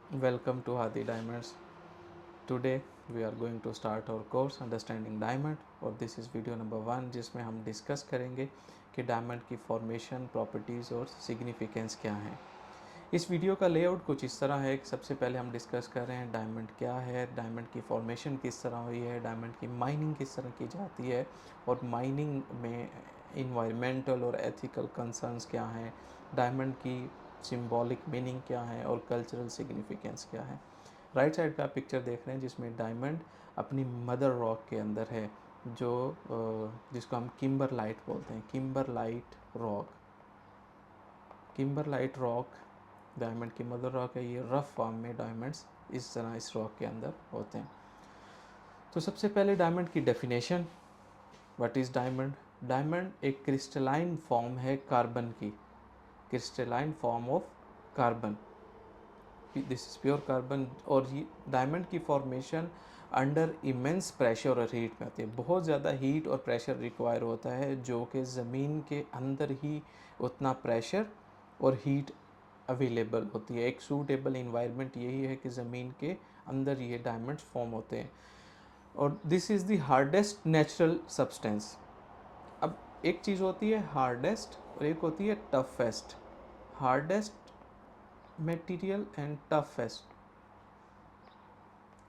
Welcome to Hadi Diamonds. Today we are going to start our course Understanding Diamond और this is video number 1 जिसमें हम discuss करेंगे कि diamond की formation, properties और significance क्या है। इस वीडियो का लेआउट कुछ इस तरह है कि सबसे पहले हम डिस्कस कर रहे हैं डायमंड क्या है, डायमंड की फॉर्मेशन किस तरह हुई है, डायमंड की माइनिंग किस तरह की जाती है और माइनिंग में इन्वायरमेंटल और एथिकल कंसर्न्स क्या हैं, डायमंड की सिंबॉलिक मीनिंग क्या है और कल्चरल सिग्निफिकेंस क्या है। राइट साइड पे आप पिक्चर देख रहे हैं जिसमें डायमंड अपनी मदर रॉक के अंदर है, जो जिसको हम किम्बर लाइट बोलते हैं, Kimber light rock. Kimber light rock diamond की मदर रॉक है। ये रफ फॉर्म में डायमंड्स इस तरह इस रॉक के अंदर होते हैं। तो सबसे पहले डायमंड की definition, what is diamond. Diamond एक क्रिस्टलाइन फॉर्म है कार्बन की, crystalline form of carbon, this is pure carbon. और ये डायमंड की फॉर्मेशन अंडर इमेंस प्रेशर और हीट में होती है। बहुत ज़्यादा हीट और प्रेशर रिक्वायर होता है, जो कि ज़मीन के अंदर ही उतना प्रेशर और हीट अवेलेबल होती है। एक सूटेबल इन्वायरमेंट यही है कि ज़मीन के अंदर ये डायमंड्स फॉर्म होते हैं। और this is the hardest natural substance. अब एक चीज़ होती है हार्डेस्ट और एक होती है toughest. Hardest material and toughest.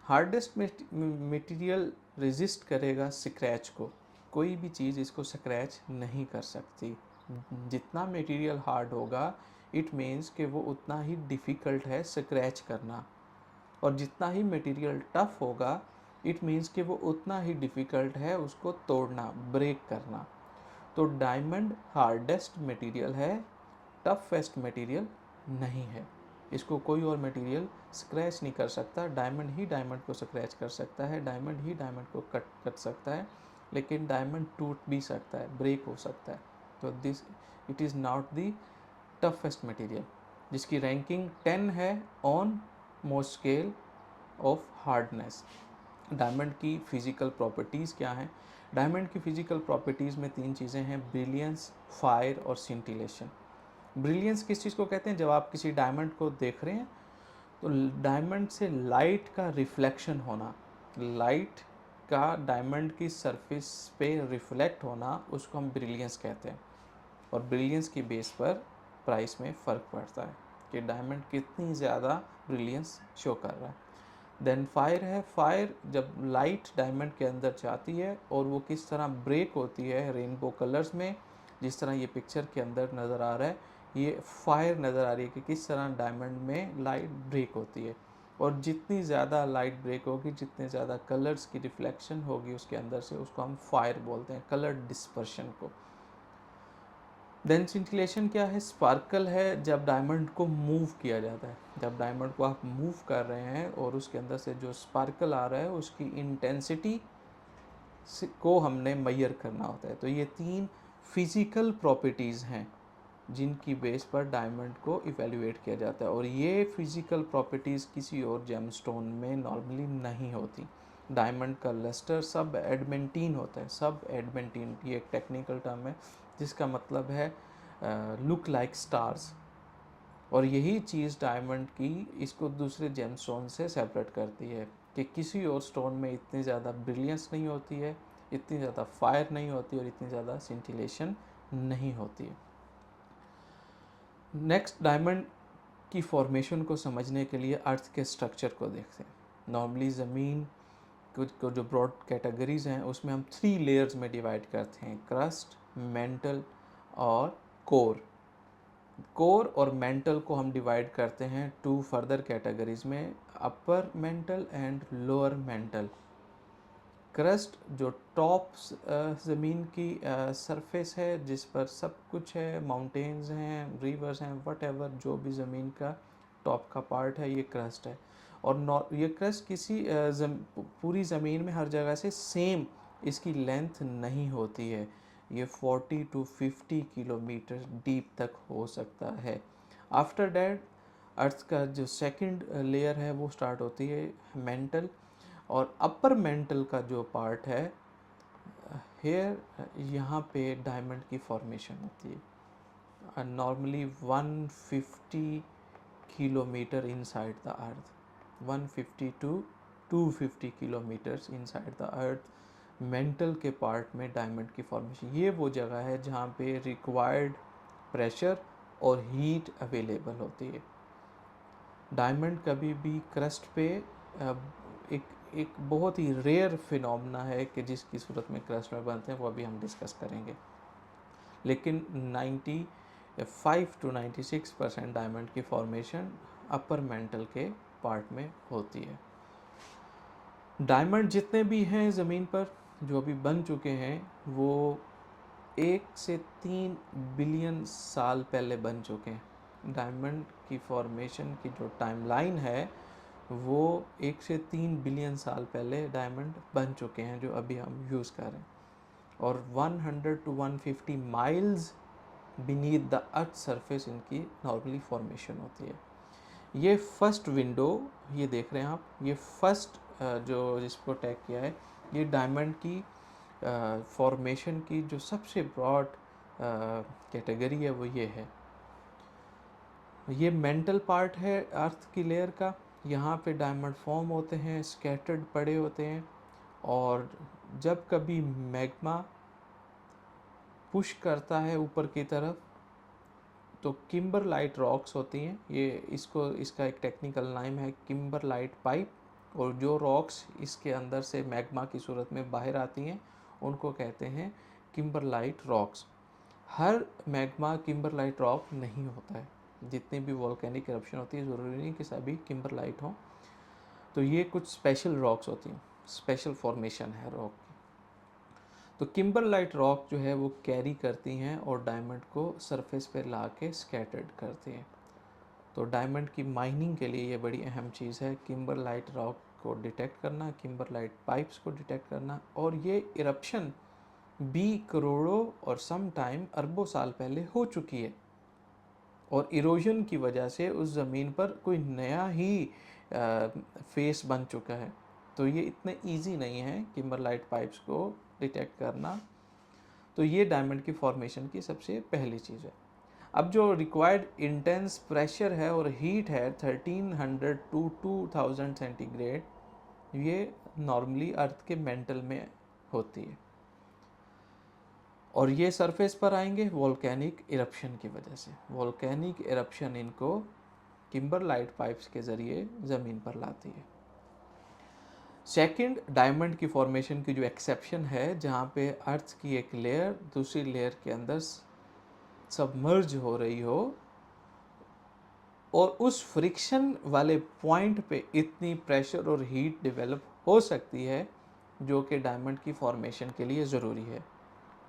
Hardest material resist करेगा स्क्रैच को, कोई भी चीज़ इसको स्क्रैच नहीं कर सकती। जितना मटेरियल हार्ड होगा इट मीन्स कि वो उतना ही डिफ़िकल्ट है स्क्रैच करना, और जितना ही मटेरियल टफ होगा इट मीन्स कि वो उतना ही डिफ़िकल्ट है उसको तोड़ना, ब्रेक करना। तो डायमंड हार्डेस्ट मटेरियल है, टफेस्ट मटेरियल नहीं है। इसको कोई और मटेरियल स्क्रैच नहीं कर सकता। डायमंड ही डायमंड को स्क्रैच कर सकता है, डायमंड ही डायमंड को कट कर सकता है, लेकिन डायमंड टूट भी सकता है, ब्रेक हो सकता है। तो this it is not the toughest material, जिसकी रैंकिंग 10 है on most scale of hardness. Diamond की फ़िज़िकल प्रॉपर्टीज़ क्या हैं। डायमंड की फ़िज़िकल प्रॉपर्टीज़ में 3 चीज़ें हैं, ब्रिलियंस, फायर और सिंटिलेशन। ब्रिलियंस किस चीज़ को कहते हैं, जब आप किसी डायमंड को देख रहे हैं तो डायमंड से लाइट का रिफ्लेक्शन होना, लाइट का डायमंड की सरफेस पे रिफ्लेक्ट होना, उसको हम ब्रिलियंस कहते हैं। और ब्रिलियंस की बेस पर प्राइस में फ़र्क पड़ता है कि डायमंड कितनी ज़्यादा ब्रिलियंस शो कर रहा है। देन फायर है। फायर जब लाइट डायमंड के अंदर जाती है और वो किस तरह ब्रेक होती है रेनबो कलर्स में, जिस तरह ये पिक्चर के अंदर नज़र आ रहा है, ये फायर नज़र आ रही है कि किस तरह डायमंड में लाइट ब्रेक होती है। और जितनी ज़्यादा लाइट ब्रेक होगी, जितने ज़्यादा कलर्स की रिफ्लेक्शन होगी उसके अंदर से, उसको हम फायर बोलते हैं, कलर डिस्पर्शन को। देन सिंटिलेशन क्या है, स्पार्कल है जब डायमंड को मूव किया जाता है। जब डायमंड को आप मूव कर रहे हैं और उसके अंदर से जो स्पार्कल आ रहा है उसकी इंटेंसिटी को हमने मेजर करना होता है। तो ये 3 फिजिकल प्रॉपर्टीज़ हैं जिनकी बेस पर डायमंड को इवेल्युएट किया जाता है, और ये फिजिकल प्रॉपर्टीज़ किसी और जेमस्टोन में नॉर्मली नहीं होती। डायमंड का लस्टर सब एडमेंटीन होता है, सब एडमेंटीन, ये एक टेक्निकल टर्म है जिसका मतलब है लुक लाइक स्टार्स। और यही चीज़ डायमंड की इसको दूसरे जेमस्टोन से सेपरेट करती है कि किसी और स्टोन में इतनी ज़्यादा ब्रिलियंस नहीं होती है, इतनी ज़्यादा फायर नहीं होती और इतनी ज़्यादा सिंटिलेशन नहीं होती है। नेक्स्ट, डायमंड की फॉर्मेशन को समझने के लिए अर्थ के स्ट्रक्चर को देखते हैं। नॉर्मली ज़मीन कुछ को जो ब्रॉड कैटेगरीज हैं उसमें हम 3 लेयर्स में डिवाइड करते हैं, क्रस्ट, मेंटल और कोर। कोर और मेंटल को हम डिवाइड करते हैं 2 फर्दर कैटेगरीज में, upper mantle and lower mental. Crust जो टॉप ज़मीन की सरफेस है जिस पर सब कुछ है, माउंटेन्स हैं, रिवर्स हैं, वट एवर, जो भी ज़मीन का टॉप का पार्ट है ये क्रस्ट है। और ये क्रस्ट किसी पूरी ज़मीन में हर जगह से सेम इसकी लेंथ नहीं होती है, ये 40 टू 50 किलोमीटर डीप तक हो सकता है। आफ्टर डैट अर्थ का जो सेकंड लेयर है वो स्टार्ट होती है मेंटल, और अपर मेंटल का जो पार्ट है हेयर, यहाँ पे डायमंड की फॉर्मेशन होती है। Normally 150 kilometre inside the earth, 150 to 250 kilometres inside the earth mental के पार्ट में डायमंड की फॉर्मेशन। ये वो जगह है जहाँ पे रिक्वायर्ड प्रेशर और हीट अवेलेबल होती है। डायमंड कभी भी क्रस्ट पे एक बहुत ही रेयर फिनोमेना है कि जिसकी सूरत में क्रस्ट में बनते हैं, वो अभी हम डिस्कस करेंगे। लेकिन 95 to 96% डायमंड की फॉर्मेशन अपर मेंटल के पार्ट में होती है। डायमंड जितने भी हैं ज़मीन पर जो अभी बन चुके हैं, वो 1 से 3 बिलियन साल पहले बन चुके हैं। डायमंड की फॉर्मेशन की जो टाइमलाइन है वो 1 से 3 बिलियन साल पहले डायमंड बन चुके हैं जो अभी हम यूज़ कर रहे हैं, और 100 to 150 miles beneath the earth surface इनकी नॉर्मली फॉर्मेशन होती है। ये फर्स्ट विंडो ये देख रहे हैं आप, ये फर्स्ट जो जिसको टैग किया है, ये डायमंड की फॉर्मेशन की जो सबसे ब्रॉड कैटेगरी है वो ये है। ये मेंटल पार्ट है अर्थ की लेयर का। यहाँ पे डायमंड फॉर्म होते हैं, स्कैटर्ड पड़े होते हैं, और जब कभी मैग्मा पुश करता है ऊपर की तरफ तो किम्बरलाइट रॉक्स होती हैं। ये इसका एक टेक्निकल नाम है किम्बरलाइट पाइप, और जो रॉक्स इसके अंदर से मैग्मा की सूरत में बाहर आती हैं उनको कहते हैं किम्बरलाइट रॉक्स। हर मैग्मा किम्बरलाइट रॉक नहीं होता है। जितनी भी वॉल्केनिक इरप्शन होती है ज़रूरी नहीं कि सभी किम्बरलाइट हों, तो ये कुछ स्पेशल रॉक्स होती हैं, स्पेशल फॉर्मेशन है रॉक की। तो किम्बरलाइट रॉक जो है वो कैरी करती हैं और डायमंड को सरफेस पे ला के स्कैटर्ड करती हैं। तो डायमंड की माइनिंग के लिए ये बड़ी अहम चीज़ है, किम्बरलाइट रॉक को डिटेक्ट करना, किम्बरलाइट पाइप्स को डिटेक्ट करना। और ये इरप्शन भी करोड़ों और सम टाइम अरबों साल पहले हो चुकी है, और इरोजन की वजह से उस ज़मीन पर कोई नया ही फेस बन चुका है। तो ये इतने इजी नहीं है किम्बरलाइट पाइप्स को डिटेक्ट करना। तो ये डायमंड की फॉर्मेशन की सबसे पहली चीज़ है। अब जो रिक्वायर्ड इंटेंस प्रेशर है और हीट है 1300 to 2000 सेंटीग्रेड, ये नॉर्मली अर्थ के मेंटल में होती है, और ये सरफेस पर आएंगे वॉल्केनिक इरप्शन की वजह से। वॉल्केनिक इरप्शन इनको किम्बरलाइट पाइप्स के ज़रिए ज़मीन पर लाती है। सेकंड, डायमंड की फॉर्मेशन की जो एक्सेप्शन है, जहाँ पे अर्थ की एक लेयर दूसरी लेयर के अंदर सबमर्ज हो रही हो, और उस फ्रिक्शन वाले पॉइंट पे इतनी प्रेशर और हीट डेवलप हो सकती है जो कि डायमंड की फॉर्मेशन के लिए ज़रूरी है।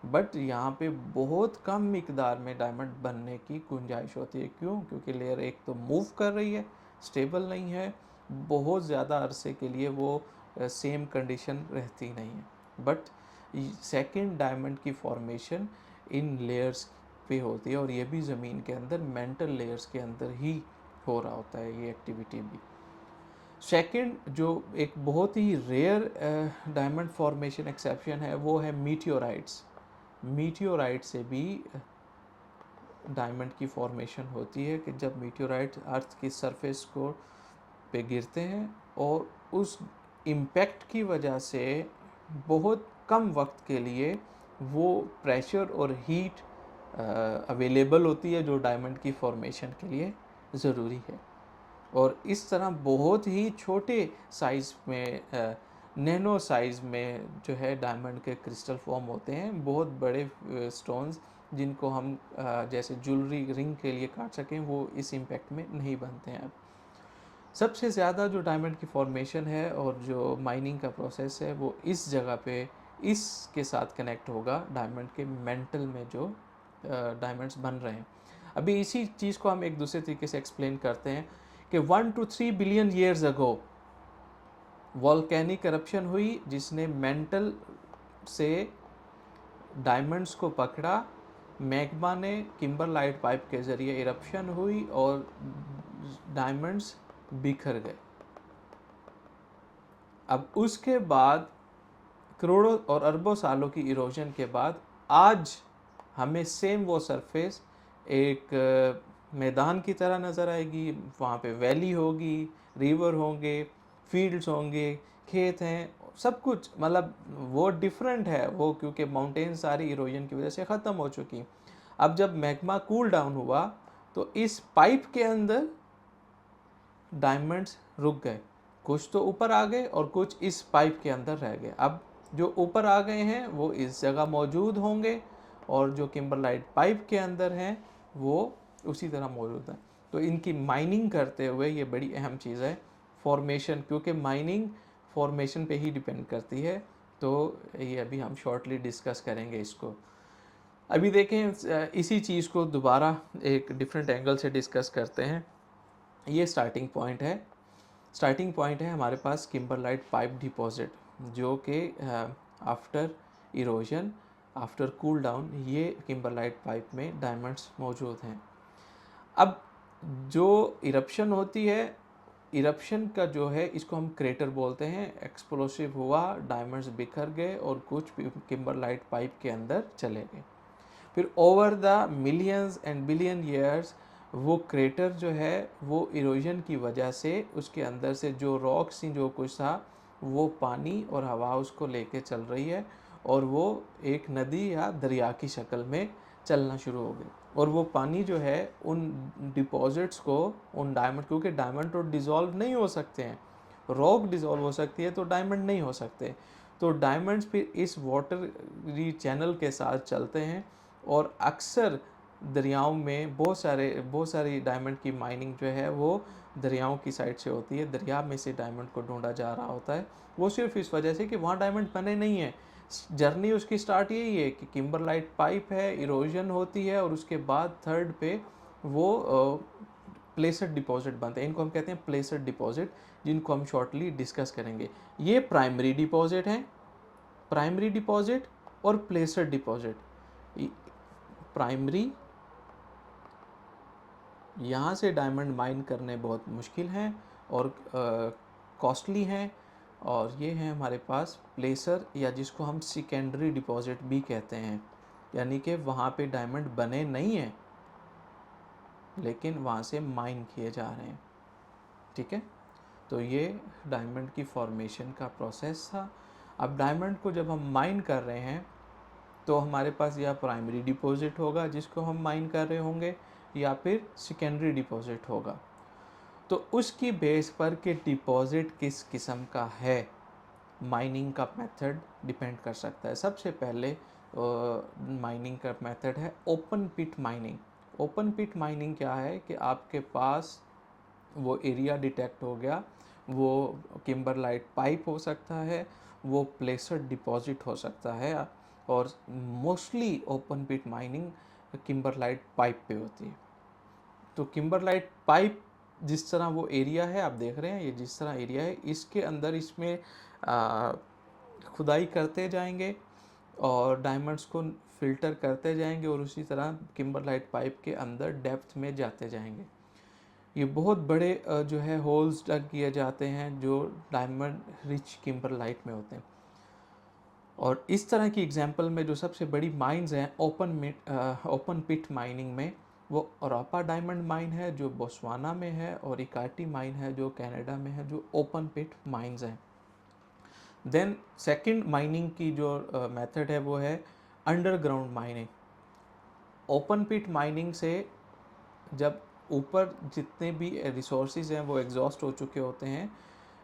बट यहाँ पे बहुत कम मिकदार में डायमंड बनने की गुंजाइश होती है। क्यों? क्योंकि लेयर एक तो मूव कर रही है, स्टेबल नहीं है, बहुत ज़्यादा अरसे के लिए वो सेम कंडीशन रहती नहीं है। बट सेकंड डायमंड की फॉर्मेशन इन लेयर्स पे होती है, और ये भी ज़मीन के अंदर मेंटल लेयर्स के अंदर ही हो रहा होता है ये एक्टिविटी भी। सेकंड जो एक बहुत ही रेयर डायमंड फॉर्मेशन एक्सेप्शन है वो है मीटियोराइट्स। मीटियोराइट से भी डायमंड की फॉर्मेशन होती है कि जब मीटियोराइट अर्थ की सरफेस को पे गिरते हैं और उस इम्पैक्ट की वजह से बहुत कम वक्त के लिए वो प्रेशर और हीट अवेलेबल होती है जो डायमंड की फॉर्मेशन के लिए ज़रूरी है। और इस तरह बहुत ही छोटे साइज़ में नैनो साइज़ में जो है डायमंड के क्रिस्टल फॉर्म होते हैं। बहुत बड़े स्टोन्स जिनको हम जैसे ज्वेलरी रिंग के लिए काट सकें, वो इस इम्पैक्ट में नहीं बनते हैं। अब सबसे ज़्यादा जो डायमंड की फॉर्मेशन है और जो माइनिंग का प्रोसेस है वो इस जगह पे इसके साथ कनेक्ट होगा, डायमंड के मेंटल में जो डायमंड्स बन रहे हैं। अभी इसी चीज़ को हम एक दूसरे तरीके से एक्सप्लेन करते हैं कि 1 to 3 billion years ago volcanic corruption हुई जिसने मेंटल से डायमंड्स को पकड़ा। मैग्मा ने किम्बरलाइट पाइप के ज़रिए इरप्शन हुई और डायमंड्स बिखर गए। अब उसके बाद करोड़ों और अरबों सालों की इरोजन के बाद आज हमें सेम वो सरफेस एक मैदान की तरह नज़र आएगी, वहाँ पे वैली होगी, रिवर होंगे, फील्ड्स होंगे, खेत हैं, सब कुछ मतलब वो डिफरेंट है वो, क्योंकि माउंटेन सारी इरोजन की वजह से ख़त्म हो चुकी। अब जब मैग्मा कूल डाउन हुआ तो इस पाइप के अंदर डायमंड्स रुक गए, कुछ तो ऊपर आ गए और कुछ इस पाइप के अंदर रह गए। अब जो ऊपर आ गए हैं वो इस जगह मौजूद होंगे और जो किम्बरलाइट पाइप के अंदर हैं वो उसी तरह मौजूद हैं। तो इनकी माइनिंग करते हुए ये बड़ी अहम चीज़ है, फॉर्मेशन, क्योंकि माइनिंग फॉर्मेशन पे ही डिपेंड करती है। तो ये अभी हम शॉर्टली डिस्कस करेंगे इसको। अभी देखें इसी चीज़ को दोबारा एक डिफरेंट एंगल से डिस्कस करते हैं। ये स्टार्टिंग पॉइंट है, स्टार्टिंग पॉइंट है हमारे पास किम्बरलाइट पाइप डिपॉजिट, जो कि after erosion, after cool down, ये किम्बरलाइट पाइप में डायमंड्स मौजूद हैं। अब जो इरप्शन होती है, इरप्शन का जो है इसको हम क्रेटर बोलते हैं, एक्सप्लोसिव हुआ, डायमंड्स बिखर गए और कुछ किम्बरलाइट पाइप के अंदर चले गए। फिर over the millions and billion years वो क्रेटर जो है वो इरोजन की वजह से उसके अंदर से जो रॉक्स थी, जो कुछ था, वो पानी और हवा उसको लेके चल रही है और वो एक नदी या दरिया की शक्ल में चलना शुरू हो गई। और वो पानी जो है उन डिपॉजिट्स को, उन डायमंड, क्योंकि डायमंड तो डिज़ोल्व नहीं हो सकते हैं, रॉक डिज़ोल्व हो सकती है तो डायमंड नहीं हो सकते, तो डायमंड्स फिर इस वाटर चैनल के साथ चलते हैं। और अक्सर दरियाओं में बहुत सारी डायमंड की माइनिंग जो है वो दरियाओं की साइड से होती है, दरिया में से डायमंड को ढूंढा जा रहा होता है। वो सिर्फ इस वजह से कि वहाँ डायमंड बने नहीं है। जर्नी उसकी स्टार्ट यही है कि किम्बरलाइट पाइप है, इरोजन होती है और उसके बाद थर्ड पे वो प्लेसर डिपॉजिट बनते हैं। इनको हम कहते हैं प्लेसर डिपॉजिट, जिनको हम शॉर्टली डिस्कस करेंगे। ये प्राइमरी डिपॉजिट हैं, प्राइमरी डिपॉजिट और प्लेसर डिपॉजिट। प्राइमरी, यहाँ से डायमंड माइन करने बहुत मुश्किल हैं और कॉस्टली हैं। और ये हैं हमारे पास प्लेसर, या जिसको हम सेकेंडरी डिपॉजिट भी कहते हैं, यानी कि वहाँ पे डायमंड बने नहीं हैं लेकिन वहाँ से माइन किए जा रहे हैं। ठीक है, तो ये डायमंड की फॉर्मेशन का प्रोसेस था। अब डायमंड को जब हम माइन कर रहे हैं तो हमारे पास या प्राइमरी डिपॉजिट होगा जिसको हम माइन कर रहे होंगे, या फिर सेकेंडरी डिपॉजिट होगा। तो उसकी बेस पर कि डिपॉजिट किस किस्म का है, माइनिंग का मेथड डिपेंड कर सकता है। सबसे पहले माइनिंग का मेथड है ओपन पिट माइनिंग। ओपन पिट माइनिंग क्या है कि आपके पास वो एरिया डिटेक्ट हो गया, वो किम्बरलाइट पाइप हो सकता है, वो प्लेसर डिपॉजिट हो सकता है, और मोस्टली ओपन पिट माइनिंग किम्बरलाइट पाइप पे होती है। तो किम्बरलाइट पाइप जिस तरह वो एरिया है, आप देख रहे हैं ये जिस तरह एरिया है, इसके अंदर इसमें खुदाई करते जाएंगे और डायमंड्स को फिल्टर करते जाएंगे और उसी तरह किम्बरलाइट पाइप के अंदर डेप्थ में जाते जाएंगे। ये बहुत बड़े जो है होल्स डग किए जाते हैं जो डायमंड रिच किम्बरलाइट में होते हैं। और इस तरह की एग्जांपल में जो सबसे बड़ी माइंस हैं ओपन पिट माइनिंग में, वो ओरापा डायमंड माइन है जो बोस्वाना में है, और इकार्टी माइन है जो कनाडा में है, जो ओपन पिट माइंस हैं। देन सेकंड माइनिंग की जो मेथड है वो है अंडरग्राउंड माइनिंग। ओपन पिट माइनिंग से जब ऊपर जितने भी रिसोर्सेज हैं वो एग्जॉस्ट हो चुके होते हैं,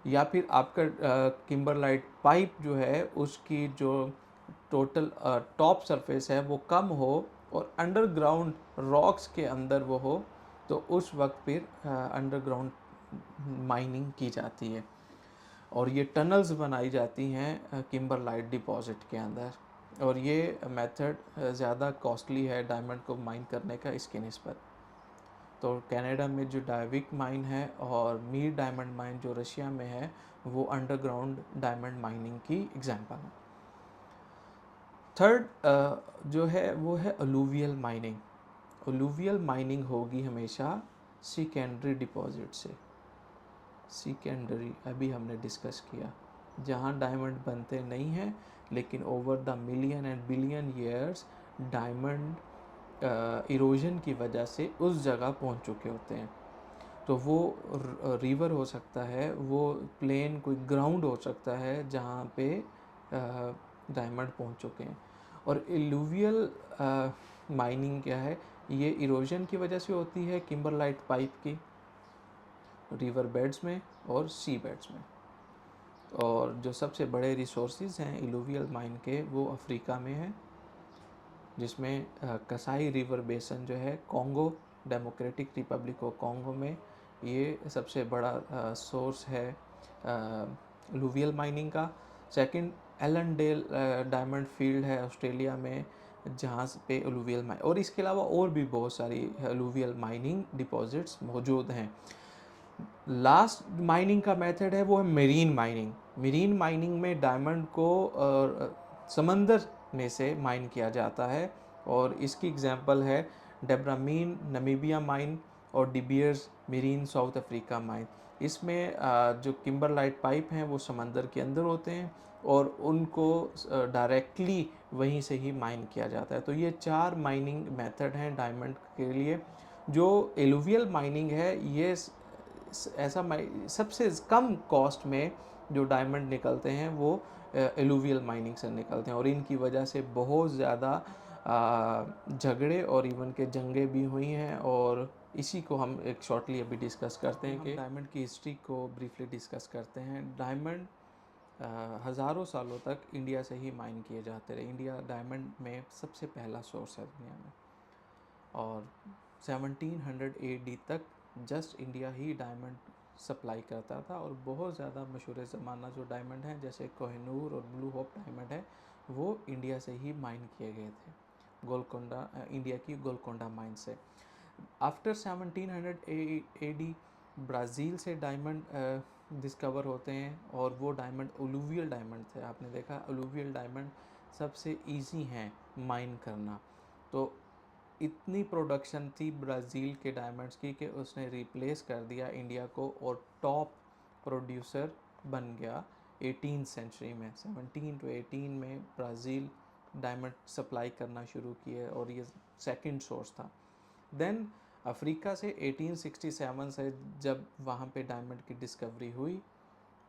या फिर आपका किम्बरलाइट पाइप जो है उसकी जो टोटल टॉप सरफेस है वो कम हो और अंडरग्राउंड रॉक्स के अंदर वो हो, तो उस वक्त फिर अंडरग्राउंड माइनिंग की जाती है और ये टनल्स बनाई जाती हैं किम्बरलाइट डिपॉजिट के अंदर। और ये मेथड ज़्यादा कॉस्टली है डायमंड को माइन करने का इसके निस्बत। तो कनाडा में जो डायविक माइन है और मीर डायमंड माइन जो रशिया में है, वो अंडरग्राउंड डायमंड माइनिंग की एग्जांपल है। थर्ड जो है वो है अलूवियल माइनिंग। अलूवियल माइनिंग होगी हमेशा सेकेंडरी डिपॉजिट से। सेकेंडरी अभी हमने डिस्कस किया, जहाँ डायमंड बनते नहीं हैं लेकिन over the million and billion years diamond erosion की वजह से उस जगह पहुंच चुके होते हैं। तो वो रिवर हो सकता है, वो प्लेन कोई ग्राउंड हो सकता है जहाँ पे डायमंड पहुँच चुके हैं। और एलुवियल माइनिंग क्या है, ये इरोजन की वजह से होती है किम्बरलाइट पाइप की, रिवर बेड्स में और सी बेड्स में। और जो सबसे बड़े रिसोर्सेज हैं एलुवियल माइन के वो अफ्रीका में हैं, जिसमें कसाई रिवर बेसन जो है Congo, democratic Republic of Congo में, ये सबसे बड़ा सोर्स है लुवियल माइनिंग का। सेकंड, एलनडेल डायमंड फील्ड है ऑस्ट्रेलिया में, जहाँ पे अलुवियल माइन, और इसके अलावा और भी बहुत सारी अलुवियल माइनिंग डिपॉजिट्स मौजूद हैं। लास्ट माइनिंग का मेथड है वो है मेरीन माइनिंग। मेरीन माइनिंग में डायमंड को समंदर में से माइन किया जाता है, और इसकी एग्जांपल है डेब्रामीन नमीबिया माइन और डिबियर्स मेरीन साउथ अफ्रीका माइन। इसमें जो किम्बरलाइट पाइप हैं वो समंदर के अंदर होते हैं और उनको डायरेक्टली वहीं से ही माइन किया जाता है। तो ये 4 माइनिंग मेथड हैं डायमंड के लिए। जो एलुवियल माइनिंग है ये ऐसा सबसे कम कॉस्ट में जो डायमंड निकलते हैं वो एलुवियल माइनिंग से निकलते हैं, और इनकी वजह से बहुत ज़्यादा झगड़े और इवन के जंगें भी हुई हैं। और इसी को हम एक शॉर्टली अभी डिस्कस करते हैं कि डायमंड की हिस्ट्री को ब्रीफली डिस्कस करते हैं। डायमंड हज़ारों सालों तक इंडिया से ही माइन किए जाते रहे। इंडिया डायमंड में सबसे पहला सोर्स है दुनिया में, और 1700 AD तक जस्ट इंडिया ही डायमंड सप्लाई करता था। और बहुत ज़्यादा मशहूर ज़माना जो डायमंड हैं जैसे कोहिनूर और ब्लू होप डायमंड है वो इंडिया से ही माइन किए गए थे, गोलकोंडा, इंडिया की गोलकोंडा माइन से। आफ्टर 1700 AD ब्राज़ील से डायमंड डिस्कवर होते हैं, और वो डायमंड अलुवियल डायमंड थे। आपने देखा अलुवियल डायमंड सबसे इजी हैं माइन करना। तो इतनी प्रोडक्शन थी ब्राज़ील के डायमंड्स की कि उसने रिप्लेस कर दिया इंडिया को और टॉप प्रोड्यूसर बन गया 18th सेंचुरी में। 17 to 18 में ब्राज़ील डायमंड सप्लाई करना शुरू किए, और ये सेकंड सोर्स था। देन अफ्रीका से 1867 से जब वहाँ पे डायमंड की डिस्कवरी हुई,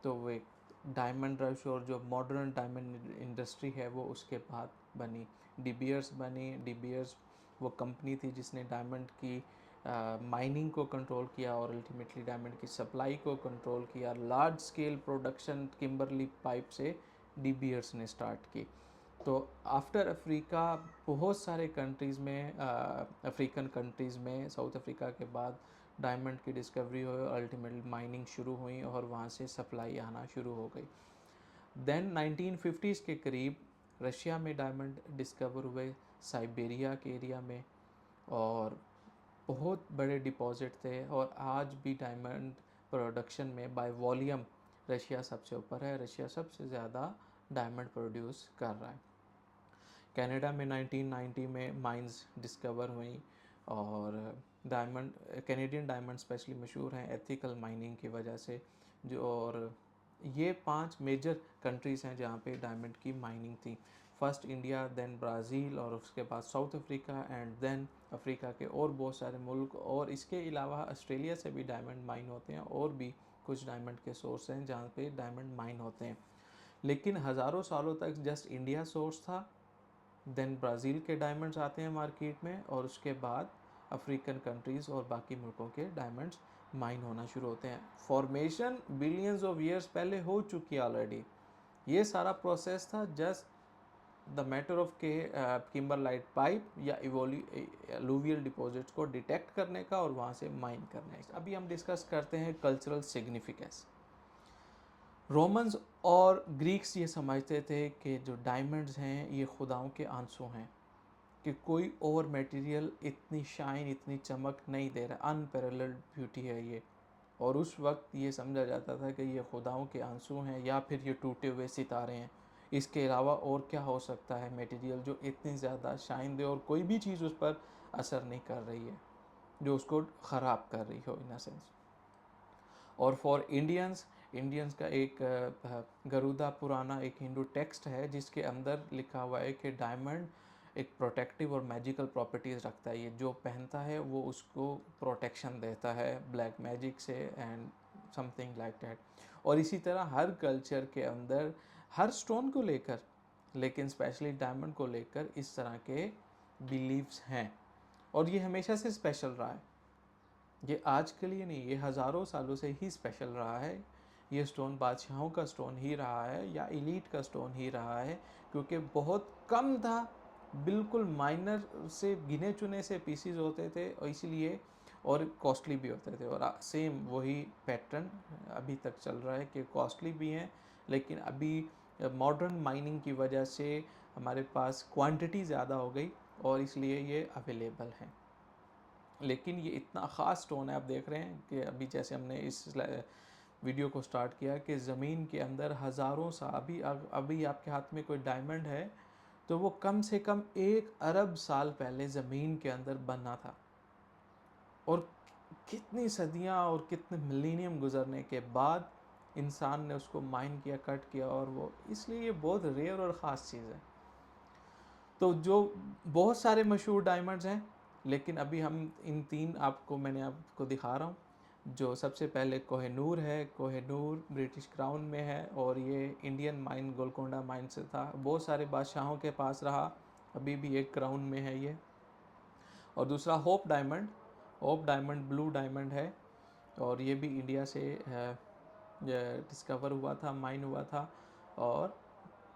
तो वो एक डायमंड रश और जो मॉडर्न डायमंड इंडस्ट्री है वो उसके बाद बनी। डिबियर्स बनी। डिबियर्स वो कंपनी थी जिसने डायमंड की माइनिंग को कंट्रोल किया और अल्टीमेटली डायमंड की सप्लाई को कंट्रोल किया। Large scale production Kimberley pipe से डिबियर्स ने स्टार्ट की। तो आफ्टर अफ्रीका बहुत सारे कंट्रीज़ में, अफ्रीकन कंट्रीज़ में साउथ अफ्रीका के बाद डायमंड की डिस्कवरी हुई और अल्टीमेटली माइनिंग शुरू हुई और वहाँ से सप्लाई आना शुरू हो गई। देन 1950s के करीब रशिया में डायमंड डिस्कवर हुए, साइबेरिया के एरिया में, और बहुत बड़े डिपॉजिट थे। और आज भी डायमंड प्रोडक्शन में बाय वॉल्यूम रशिया सबसे ऊपर है। रशिया सबसे ज़्यादा डायमंड प्रोड्यूस कर रहा है। कनाडा में 1990 में माइंस डिस्कवर हुई, और डायमंड, कैनेडियन डायमंड स्पेशली मशहूर हैं एथिकल माइनिंग की वजह से। जो और ये 5 मेजर कंट्रीज़ हैं जहाँ पे डायमंड की माइनिंग थी। फर्स्ट इंडिया, देन ब्राज़ील, और उसके बाद South Africa, and then Africa के और बहुत सारे मुल्क। और इसके अलावा ऑस्ट्रेलिया से भी डायमंड माइन होते हैं, और भी कुछ डायमंड के सोर्स हैं जहाँ पे डायमंड माइन होते हैं। लेकिन हज़ारों सालों तक जस्ट इंडिया सोर्स था। देन ब्राज़ील के डायमंड्स आते हैं मार्केट में, और उसके बाद अफ्रीकन कंट्रीज़ और बाकी मुल्कों के डायमंड्स माइन होना शुरू होते हैं। फॉर्मेशन बिलियंस ऑफ ईयर्स पहले हो चुकी है ऑलरेडी। ये सारा प्रोसेस था जस्ट द मैटर ऑफ के किम्बरलाइट पाइप या अलुवियल डिपॉजिट्स को डिटेक्ट करने का और वहाँ से माइन करने का। अभी हम डिस्कस करते हैं कल्चरल सिग्निफिकेंस। रोमन्स और ग्रीक्स ये समझते थे कि जो डायमंड्स हैं ये खुदाओं के आंसू हैं, कि कोई और मटेरियल इतनी शाइन, इतनी चमक नहीं दे रहा, अनपैरेलल्ड ब्यूटी है ये। और उस वक्त ये समझा जाता था कि ये खुदाओं के आंसू हैं या फिर ये टूटे हुए सितारे हैं। इसके अलावा और क्या हो सकता है मटेरियल जो इतनी ज़्यादा शाइन दे और कोई भी चीज़ उस पर असर नहीं कर रही है, जो उसको ख़राब कर रही हो इन अ सेंस। और फॉर इंडियंस का एक गरुदा पुराना एक हिंदू टेक्स्ट है जिसके अंदर लिखा हुआ है कि डायमंड एक प्रोटेक्टिव और मैजिकल प्रॉपर्टीज़ रखता है। ये जो पहनता है वो उसको प्रोटेक्शन देता है ब्लैक मैजिक से एंड समथिंग लाइक दैट। और इसी तरह हर कल्चर के अंदर हर स्टोन को लेकर, लेकिन स्पेशली डायमंड को लेकर इस तरह के बिलीव्स हैं और ये हमेशा से स्पेशल रहा है। ये आज के लिए नहीं, ये हज़ारों सालों से ही स्पेशल रहा है। ये स्टोन बादशाहों का स्टोन ही रहा है या एलीट का स्टोन ही रहा है, क्योंकि बहुत कम था, बिल्कुल माइनर से गिने चुने से पीसीज होते थे और इसीलिए और कॉस्टली भी होते थे। और सेम वही पैटर्न अभी तक चल रहा है कि कॉस्टली भी हैं, लेकिन अभी मॉडर्न माइनिंग की वजह से हमारे पास क्वांटिटी ज़्यादा हो गई और इसलिए ये अवेलेबल हैं। लेकिन ये इतना ख़ास स्टोन है, आप देख रहे हैं कि अभी जैसे हमने इस वीडियो को स्टार्ट किया कि ज़मीन के अंदर हज़ारों साल, अभी आपके हाथ में कोई डायमंड है तो वो कम से कम 1 अरब साल पहले ज़मीन के अंदर बना था। और कितनी सदियां और कितने मिलीनियम गुजरने के बाद इंसान ने उसको माइन किया, कट किया, और वो इसलिए ये बहुत रेयर और ख़ास चीज़ है। तो जो बहुत सारे मशहूर डायमंड्स हैं, लेकिन अभी हम इन तीन मैंने आपको दिखा रहा हूँ। जो सबसे पहले कोहिनूर है, कोहिनूर ब्रिटिश क्राउन में है और ये इंडियन माइन गोलकोंडा माइन से था, बहुत सारे बादशाहों के पास रहा, अभी भी एक क्राउन में है ये। और दूसरा होप डायमंड ब्लू डायमंड है और ये भी इंडिया से डिस्कवर हुआ था, माइन हुआ था। और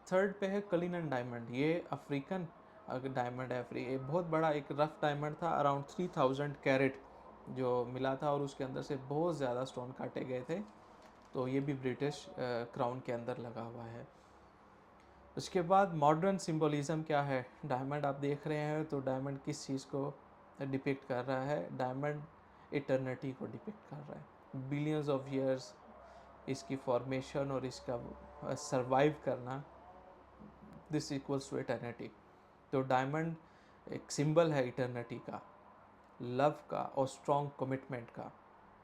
थर्ड पे है कलिनन डायमंड, ये अफ्रीकन डायमंड है। ये बहुत बड़ा एक रफ डायमंड था, अराउंड 3000 कैरेट जो मिला था और उसके अंदर से बहुत ज़्यादा स्टोन काटे गए थे। तो ये भी ब्रिटिश क्राउन के अंदर लगा हुआ है। उसके बाद मॉडर्न सिंबलिज्म क्या है, डायमंड आप देख रहे हैं तो डायमंड किस चीज़ को डिपिक्ट कर रहा है? डायमंड इटर्निटी को डिपिक्ट कर रहा है। बिलियंस ऑफ ईयर्स इसकी फॉर्मेशन और इसका सरवाइव करना, दिस इक्वल्स टू इटर्निटी। तो डायमंड एक सिंबल है इटर्निटी का, लव का और स्ट्रॉन्ग कमिटमेंट का,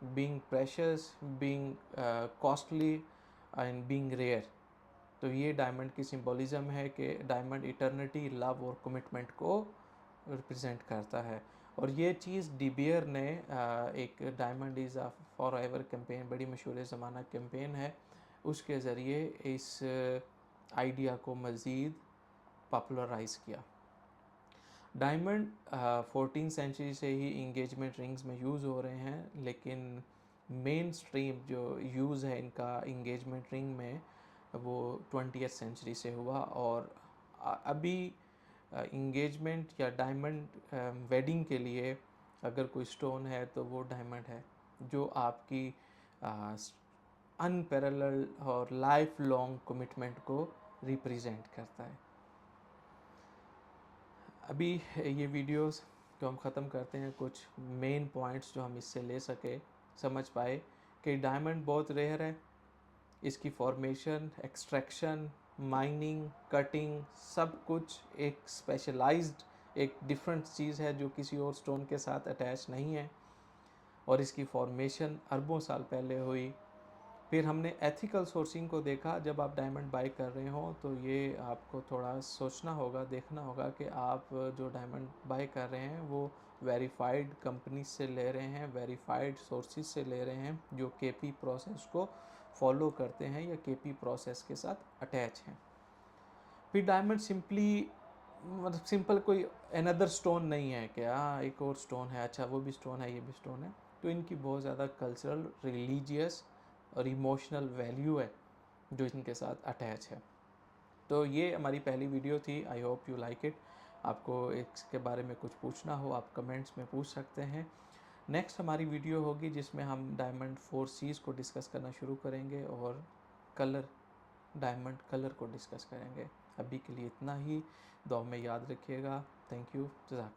being precious, being costly and being rare. तो ये डायमंड की सिंबलिज्म है कि डायमंड इटर्निटी, लव और कमिटमेंट को रिप्रेजेंट करता है। और ये चीज़ डिबियर ने एक diamond is a forever campaign, बड़ी मशहूर ज़माना कैंपेन है, उसके ज़रिए इस आइडिया को मज़ीद पॉपुलराइज़ किया। डायमंड 14 सेंचुरी से ही इंगेजमेंट रिंग्स में यूज़ हो रहे हैं, लेकिन मेन स्ट्रीम जो यूज़ है इनका इंगेजमेंट रिंग में वो 20th सेंचुरी से हुआ। और अभी इंगेजमेंट या डायमंड वेडिंग के लिए अगर कोई स्टोन है तो वो डायमंड है, जो आपकी अनपैरेलल्ड और लाइफ लॉन्ग कमिटमेंट को रिप्रेजेंट करता है। अभी ये वीडियोस को हम ख़त्म करते हैं, कुछ मेन पॉइंट्स जो हम इससे ले सके, समझ पाए कि डायमंड बहुत रेयर है, इसकी फॉर्मेशन, एक्सट्रैक्शन, माइनिंग, कटिंग, सब कुछ एक स्पेशलाइज्ड, एक डिफरेंट चीज़ है जो किसी और स्टोन के साथ अटैच नहीं है। और इसकी फॉर्मेशन अरबों साल पहले हुई। फिर हमने एथिकल सोर्सिंग को देखा, जब आप डायमंड बाई कर रहे हो तो ये आपको थोड़ा सोचना होगा, देखना होगा कि आप जो डायमंड बाई कर रहे हैं वो वेरीफाइड कंपनी से ले रहे हैं, वेरीफाइड सोर्सेज से ले रहे हैं जो केपी प्रोसेस को फॉलो करते हैं या केपी प्रोसेस के साथ अटैच हैं। फिर डायमंड सिंपली मतलब सिंपल कोई अनदर स्टोन नहीं है कि हाँ एक और स्टोन है, अच्छा वो भी स्टोन है, ये भी स्टोन है। तो इनकी बहुत ज़्यादा कल्चरल, रिलीजियस और इमोशनल वैल्यू है जो इनके साथ अटैच है। तो ये हमारी पहली वीडियो थी, I hope you like it. आपको इसके बारे में कुछ पूछना हो आप कमेंट्स में पूछ सकते हैं। नेक्स्ट हमारी वीडियो होगी जिसमें हम डायमंड 4Cs को डिस्कस करना शुरू करेंगे और कलर, डायमंड कलर को डिस्कस करेंगे। अभी के लिए इतना ही, दुआ में याद रखिएगा। Thank you, जज़ाक।